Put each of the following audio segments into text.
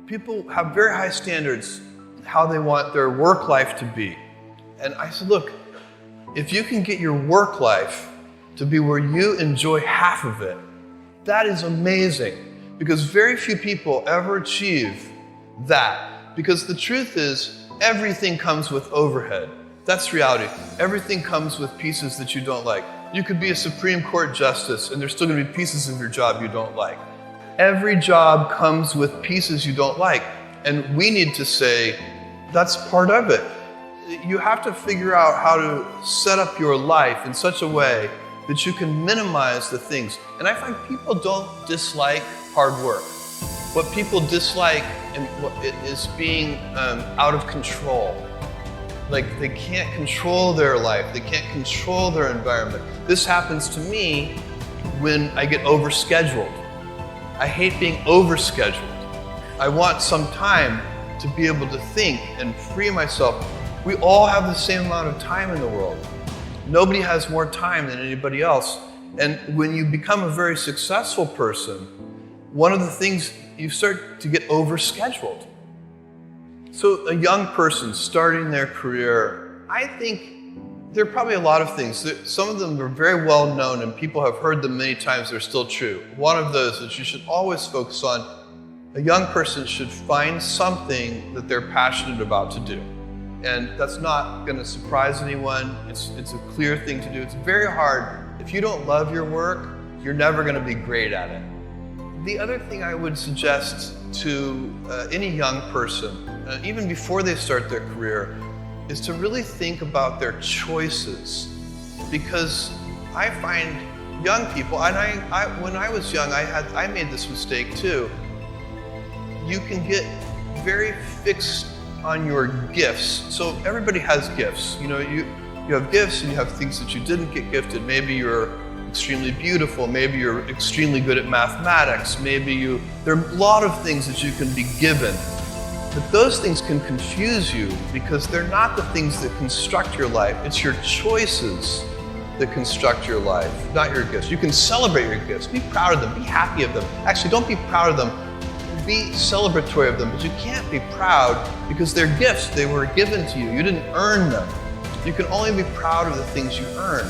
people have very high standards how they want their work life to be. And I said, look, if you can get your work life to be where you enjoy half of it, that is amazing, because very few people ever achieve that. Because the truth is, everything comes with overhead. That's reality. Everything comes with pieces that you don't like. You could be a Supreme Court justice and there's still gonna be pieces of your job you don't like. Every job comes with pieces you don't like. And we need to say, that's part of it. You have to figure out how to set up your life in such a way that you can minimize the things. And I find people don't dislike hard work. What people dislike is being out of control. Like they can't control their life, they can't control their environment. This happens to me when I get overscheduled. I hate being overscheduled. I want some time to be able to think and free myself. We all have the same amount of time in the world. Nobody has more time than anybody else. And when you become a very successful person, one of the things, you start to get overscheduled. So a young person starting their career, I think there are probably a lot of things. Some of them are very well known and people have heard them many times, they're still true. One of those that you should always focus on, a young person should find something that they're passionate about to do. And that's not gonna surprise anyone. It's a clear thing to do. It's very hard. If you don't love your work, you're never gonna be great at it. The other thing I would suggest to any young person, even before they start their career, is to really think about their choices. Because I find young people, and when I was young, I made this mistake too. You can get very fixed on your gifts. So everybody has gifts. You know, you have gifts and you have things that you didn't get gifted. Maybe you're extremely beautiful, maybe you're extremely good at mathematics, there are a lot of things that you can be given. But those things can confuse you because they're not the things that construct your life. It's your choices that construct your life, not your gifts. You can celebrate your gifts, be proud of them, be happy of them. Actually, don't be proud of them, be celebratory of them, but you can't be proud because they're gifts. They were given to you. You didn't earn them. You can only be proud of the things you earn.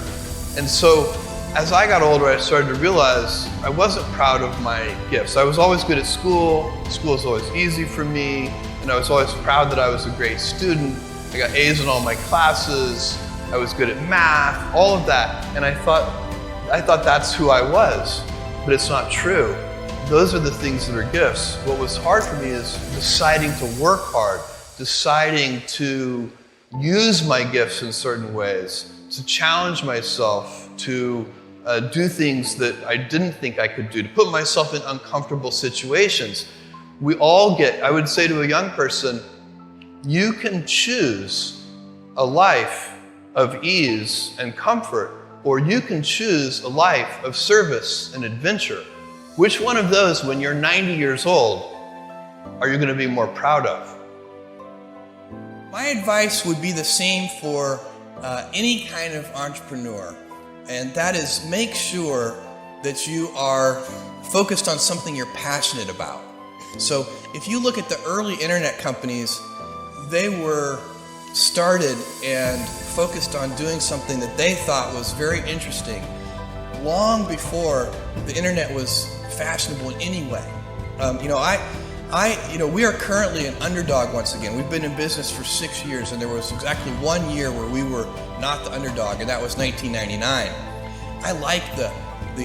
And so, as I got older, I started to realize I wasn't proud of my gifts. I was always good at school. School was always easy for me. And I was always proud that I was a great student. I got A's in all my classes. I was good at math, all of that. And I thought that's who I was, but it's not true. Those are the things that are gifts. What was hard for me is deciding to work hard, deciding to use my gifts in certain ways, to challenge myself, to do things that I didn't think I could do, to put myself in uncomfortable situations. We all I would say to a young person, you can choose a life of ease and comfort, or you can choose a life of service and adventure. Which one of those, when you're 90 years old, are you going to be more proud of? My advice would be the same for any kind of entrepreneur, and that is make sure that you are focused on something you're passionate about. So if you look at the early internet companies, they were started and focused on doing something that they thought was very interesting long before the internet was fashionable in any way. We are currently an underdog once again. We've been in business for 6 years, and there was exactly 1 year where we were not the underdog, and that was 1999. I like the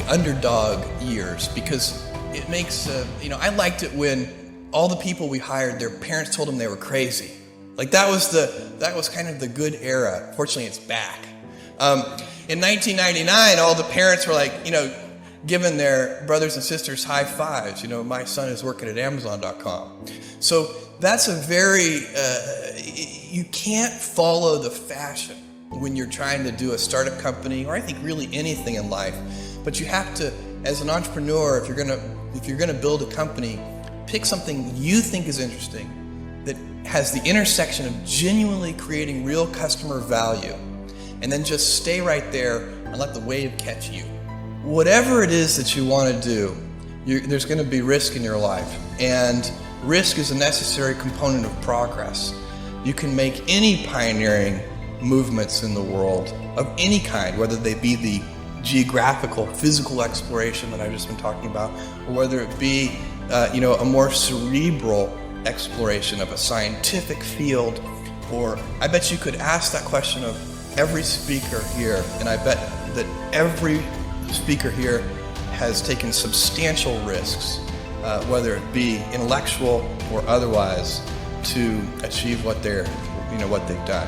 underdog years because it makes, I liked it when all the people we hired, their parents told them they were crazy. Like that was kind of the good era. Fortunately, it's back. In 1999, all the parents were like, giving their brothers and sisters high fives. My son is working at Amazon.com. So that's a very, you can't follow the fashion when you're trying to do a startup company, or I think really anything in life. But you have to, as an entrepreneur, if you're gonna build a company, pick something you think is interesting that has the intersection of genuinely creating real customer value, and then just stay right there and let the wave catch you. Whatever it is that you want to do, there's going to be risk in your life, and risk is a necessary component of progress. You can make any pioneering movements in the world of any kind, whether they be the geographical, physical exploration that I've just been talking about, or whether it be a more cerebral exploration of a scientific field. Or I bet you could ask that question of every speaker here, and I bet that every speaker here has taken substantial risks, whether it be intellectual or otherwise, to achieve what they've done.